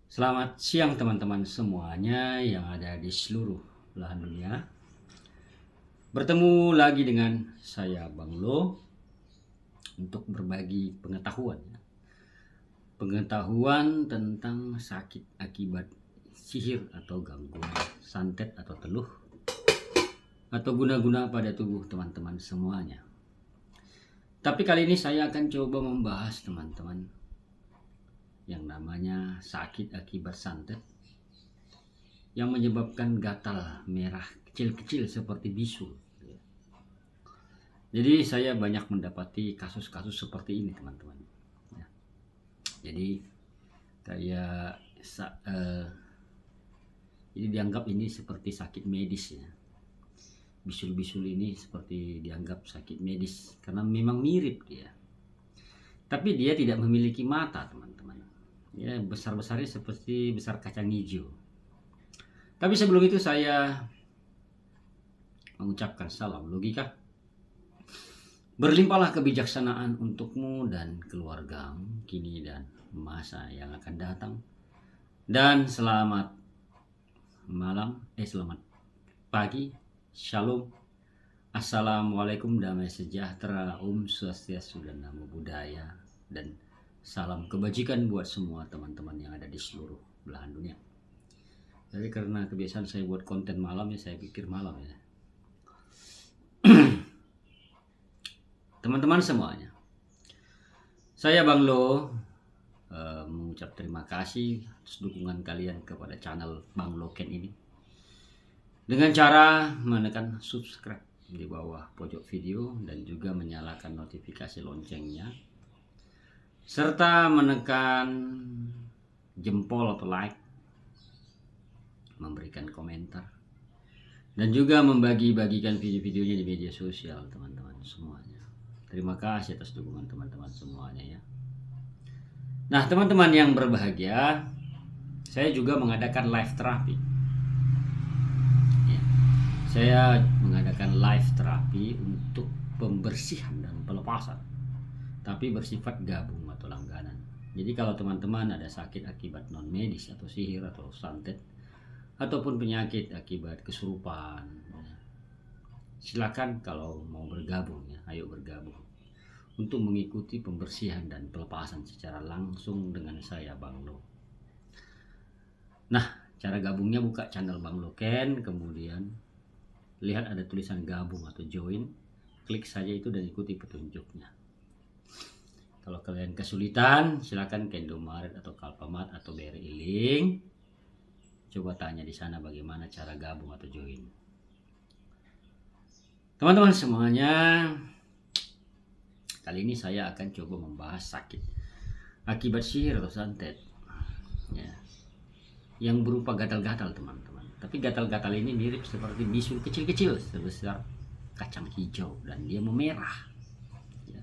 Selamat siang teman-teman semuanya yang ada di seluruh belahan dunia. Bertemu lagi dengan saya Bang Lo untuk berbagi pengetahuan. Pengetahuan tentang sakit akibat sihir atau gangguan santet atau teluh atau guna-guna pada tubuh teman-teman semuanya. Tapi kali ini saya akan coba membahas teman-teman yang namanya sakit akibat santet yang menyebabkan gatal merah kecil-kecil seperti bisul. Jadi saya banyak mendapati kasus-kasus seperti ini teman-teman. Jadi kayak jadi dianggap ini seperti sakit medis ya. Bisul-bisul ini seperti dianggap sakit medis karena memang mirip dia. Tapi dia tidak memiliki mata teman-teman. Ya besar-besarnya seperti besar kacang hijau. Tapi sebelum itu saya mengucapkan salam logika. Berlimpahlah kebijaksanaan untukmu dan keluargamu kini dan masa yang akan datang. Dan selamat selamat pagi, shalom, assalamualaikum, damai sejahtera, swastiastu dan namo buddhaya, dan salam kebajikan buat semua teman-teman yang ada di seluruh belahan dunia. Jadi karena kebiasaan saya buat konten malam ya, saya pikir malam ya. Teman-teman semuanya, saya Bang Lo mengucap terima kasih atas dukungan kalian kepada channel Bang Loken ini dengan cara menekan subscribe di bawah pojok video dan juga menyalakan notifikasi loncengnya serta menekan jempol atau like, memberikan komentar dan juga membagi-bagikan video-videonya di media sosial teman-teman semuanya. Terima kasih atas dukungan teman-teman semuanya ya. Nah teman-teman yang berbahagia, saya juga mengadakan live terapi ya. Saya mengadakan live terapi untuk pembersihan dan pelepasan, tapi bersifat gabung atau langganan. Jadi kalau teman-teman ada sakit akibat non medis atau sihir atau santet ataupun penyakit akibat kesurupan, silakan kalau mau bergabung ya, ayo bergabung untuk mengikuti pembersihan dan pelepasan secara langsung dengan saya Bang Lo. Nah, cara gabungnya buka channel Bang Loken, kemudian lihat ada tulisan gabung atau join, klik saja itu dan ikuti petunjuknya. Kalau kalian kesulitan, silakan ke Indomaret atau Kalpamat atau BRI Link. Coba tanya di sana bagaimana cara gabung atau join. Teman-teman semuanya, kali ini saya akan coba membahas sakit akibat sihir atau santet ya, yang berupa gatal-gatal teman-teman. Tapi gatal-gatal ini mirip seperti bisul kecil-kecil sebesar kacang hijau dan dia memerah ya,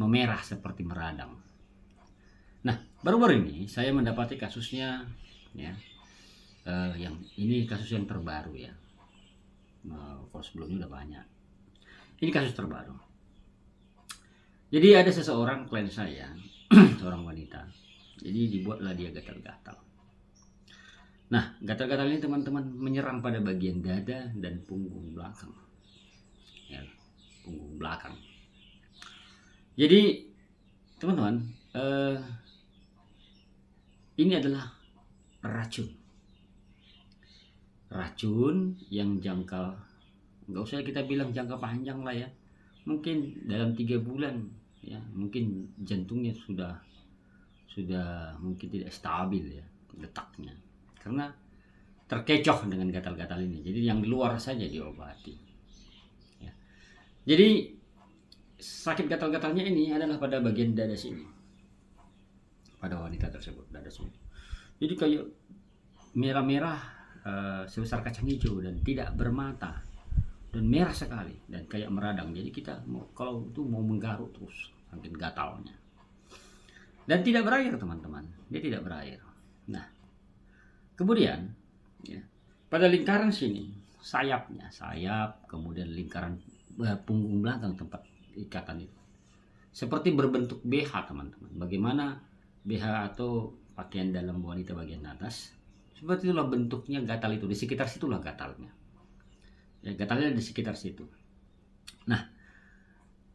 memerah seperti meradang. Nah baru-baru ini saya mendapati kasusnya ya, yang ini kasus yang terbaru ya. Kalau sebelumnya udah banyak, ini kasus terbaru. Jadi ada seseorang klien saya seorang wanita, jadi dibuatlah dia gatal-gatal. Nah gatal-gatal ini teman-teman menyerang pada bagian dada dan punggung belakang ya, punggung belakang. Jadi teman-teman, ini adalah racun yang jangka, nggak usah kita bilang jangka panjang lah ya, mungkin dalam 3 bulan ya, mungkin jantungnya sudah mungkin tidak stabil ya detaknya karena terkecoh dengan gatal-gatal ini. Jadi yang di luar saja diobati ya. Jadi sakit gatal-gatalnya ini adalah pada bagian dada sini, pada wanita tersebut, dada sini. Jadi kayak merah-merah sebesar kacang hijau dan tidak bermata dan merah sekali dan kayak meradang. Jadi kita kalau itu mau menggaruk terus makin gatalnya dan tidak berair teman-teman, dia tidak berair. Nah kemudian ya, pada lingkaran sini sayap, kemudian lingkaran punggung belakang tempat ikatan itu seperti berbentuk BH teman-teman. Bagaimana BH atau pakaian dalam wanita bagian atas. Seperti itulah bentuknya gatal itu, di sekitar situlah gatalnya. Ya, gatalnya di sekitar situ. Nah,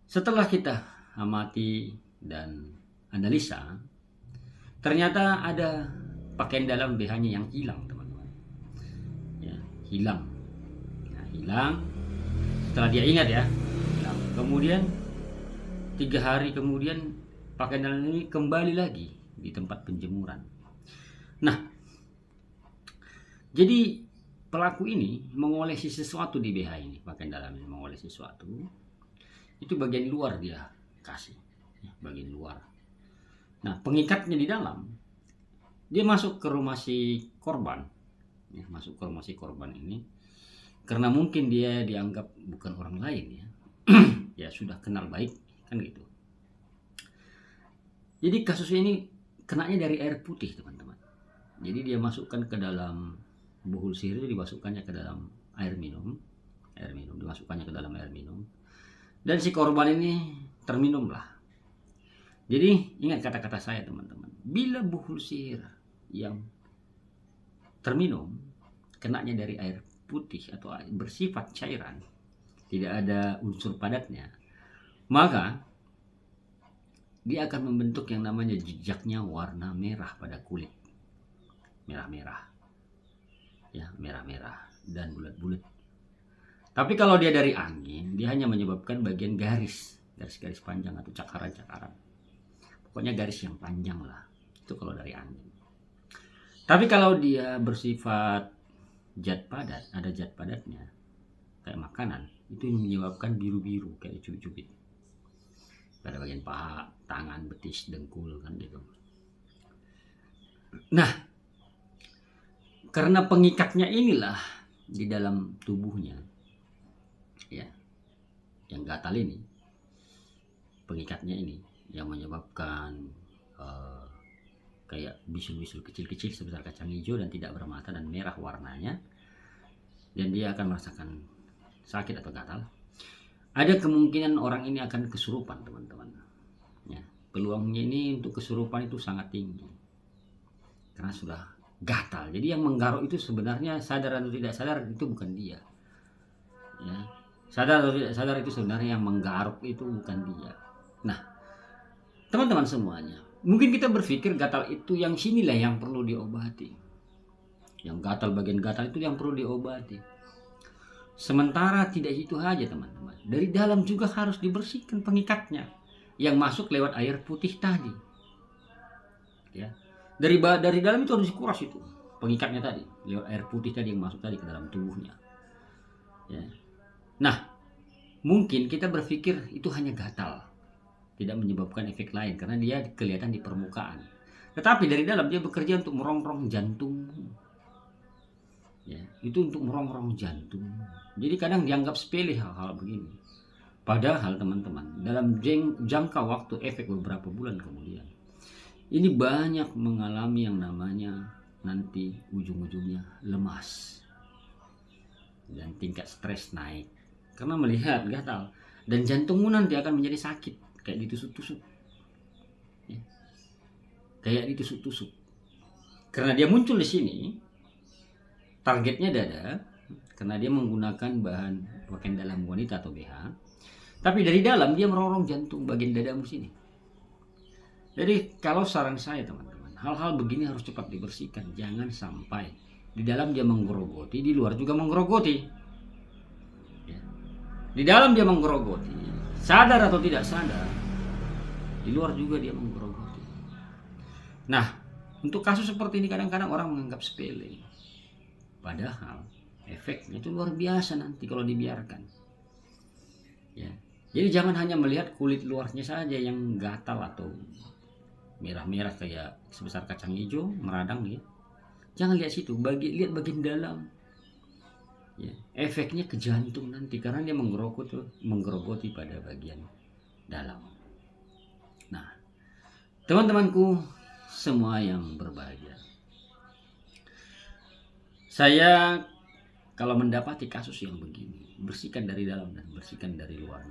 setelah kita amati dan analisa, ternyata ada pakaian dalam BH-nya yang hilang, teman-teman. Ya, hilang. Nah, hilang. Setelah dia ingat ya, hilang. Kemudian 3 hari kemudian pakaian dalam ini kembali lagi di tempat penjemuran. Nah, jadi pelaku ini mengolesi sesuatu di BH ini, pakaian dalam ini mengolesi sesuatu. Itu bagian luar dia kasih, ya, bagian luar. Nah, pengikatnya di dalam, dia masuk ke rumah si korban, ya, masuk ke rumah si korban ini, karena mungkin dia dianggap bukan orang lain ya, ya sudah kenal baik kan gitu. Jadi kasus ini kenanya dari air putih, teman-teman. Jadi dia masukkan ke dalam buhul sihir itu, dimasukkannya ke dalam air minum, dimasukkannya ke dalam air minum, dan si korban ini terminum lah. Jadi ingat kata-kata saya, teman-teman, bila buhul sihir yang terminum kenanya dari air putih atau bersifat cairan, tidak ada unsur padatnya, maka dia akan membentuk yang namanya jejaknya warna merah pada kulit, merah-merah. Ya, merah-merah dan bulat-bulat. Tapi kalau dia dari angin, dia hanya menyebabkan bagian garis panjang atau cakaran-cakaran. Pokoknya garis yang panjang lah. Itu kalau dari angin. Tapi kalau dia bersifat zat padat, ada zat padatnya, kayak makanan, itu menyebabkan biru-biru kayak cubit-cubit pada bagian paha, tangan, betis, dengkul kan gitu. Nah, karena pengikatnya inilah di dalam tubuhnya, ya, yang gatal ini, pengikatnya ini yang menyebabkan kayak bisul-bisul kecil-kecil sebesar kacang hijau dan tidak bermata dan merah warnanya, dan dia akan merasakan sakit atau gatal. Ada kemungkinan orang ini akan kesurupan, teman-teman. Ya, peluangnya ini untuk kesurupan itu sangat tinggi karena sudah gatal. Jadi yang menggaruk itu sebenarnya sadar atau tidak sadar itu bukan dia. Ya, sadar atau tidak sadar itu sebenarnya yang menggaruk itu bukan dia. Nah, teman-teman semuanya, mungkin kita berpikir gatal itu yang sinilah yang perlu diobati. Yang gatal, bagian gatal itu yang perlu diobati. Sementara tidak itu aja, teman-teman. Dari dalam juga harus dibersihkan pengikatnya yang masuk lewat air putih tadi. Ya. Dari dalam itu harus dikuras itu pengikatnya tadi lewat air putih tadi yang masuk tadi ke dalam tubuhnya. Ya. Nah, mungkin kita berpikir itu hanya gatal, tidak menyebabkan efek lain karena dia kelihatan di permukaan. Tetapi dari dalam dia bekerja untuk merongrong jantung. Ya, itu untuk merongrong jantung. Jadi kadang dianggap sepele hal-hal begini. Padahal teman-teman, dalam jangka waktu efek beberapa bulan kemudian, ini banyak mengalami yang namanya nanti ujung-ujungnya lemas dan tingkat stres naik karena melihat gatal, dan jantungmu nanti akan menjadi sakit kayak ditusuk-tusuk, ya. Kayak ditusuk-tusuk karena dia muncul di sini, targetnya dada karena dia menggunakan bahan pakaian dalam wanita atau BH, tapi dari dalam dia merongrong jantung bagian dadamu sini. Jadi kalau saran saya, teman-teman, hal-hal begini harus cepat dibersihkan. Jangan sampai di dalam dia menggerogoti, di luar juga menggerogoti. Ya. Di dalam dia menggerogoti, sadar atau tidak sadar, di luar juga dia menggerogoti. Nah, untuk kasus seperti ini kadang-kadang orang menganggap sepele. Padahal efeknya itu luar biasa nanti kalau dibiarkan. Ya. Jadi jangan hanya melihat kulit luarnya saja yang gatal atau merah-merah kayak sebesar kacang hijau meradang ya. Jangan lihat situ, lihat bagian dalam. Ya, efeknya ke jantung nanti karena dia menggerogoti pada bagian dalam. Nah, teman-temanku semua yang berbahagia, saya kalau mendapati kasus yang begini, bersihkan dari dalam dan bersihkan dari luar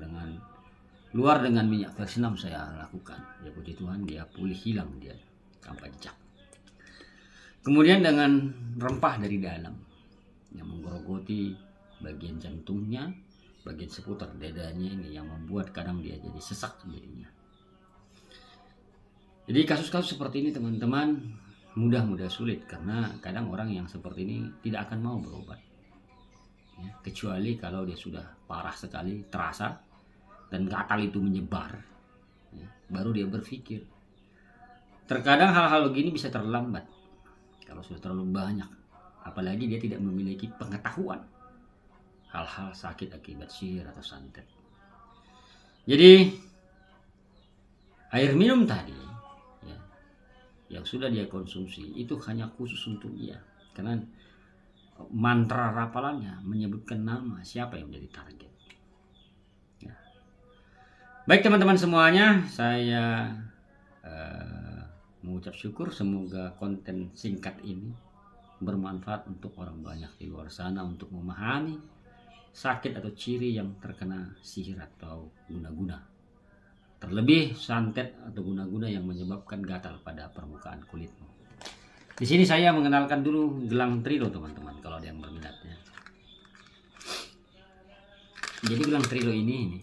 dengan minyak versinam saya lakukan. Ya puji Tuhan, dia pulih, hilang dia tanpa jejak. Kemudian dengan rempah dari dalam yang menggerogoti bagian jantungnya, bagian seputar dadanya ini, yang membuat kadang dia jadi sesak jadinya. Jadi kasus-kasus seperti ini teman-teman mudah sulit, karena kadang orang yang seperti ini tidak akan mau berobat ya, kecuali kalau dia sudah parah sekali, terasa dan gatal itu menyebar ya, baru dia berpikir. Terkadang hal-hal begini bisa terlambat kalau sudah terlalu banyak, apalagi dia tidak memiliki pengetahuan hal-hal sakit akibat sihir atau santet. Jadi air minum tadi ya, yang sudah dia konsumsi itu hanya khusus untuk dia, karena mantra rapalannya menyebutkan nama siapa yang menjadi target ya. Baik teman-teman semuanya, saya mengucap syukur, semoga konten singkat ini bermanfaat untuk orang banyak di luar sana untuk memahami sakit atau ciri yang terkena sihir atau guna-guna, terlebih santet atau guna-guna yang menyebabkan gatal pada permukaan kulitmu. Di sini saya mengenalkan dulu gelang trilo teman-teman, kalau ada yang berminatnya. Jadi gelang trilo ini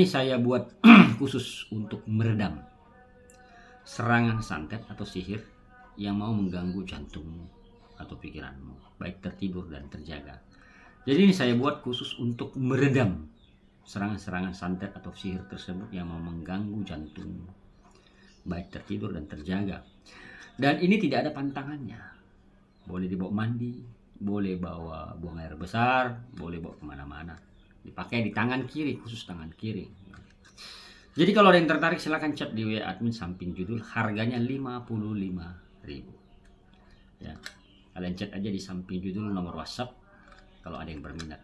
saya buat khusus untuk meredam serangan santet atau sihir yang mau mengganggu jantungmu atau pikiranmu, baik tertidur dan terjaga. Jadi ini saya buat khusus untuk meredam serangan-serangan santet atau sihir tersebut yang mau mengganggu jantungmu, baik tertidur dan terjaga. Dan ini tidak ada pantangannya, boleh dibawa mandi, boleh bawa buang air besar, boleh bawa kemana-mana, dipakai di tangan kiri, khusus tangan kiri. Jadi kalau ada yang tertarik silahkan chat di WA admin samping judul, harganya 55.000 ya. Kalian chat aja di samping judul nomor WhatsApp kalau ada yang berminat.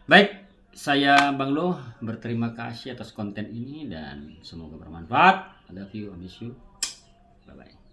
Baik, saya Bang Lo berterima kasih atas konten ini dan semoga bermanfaat. I love you, I miss you. Bye bye.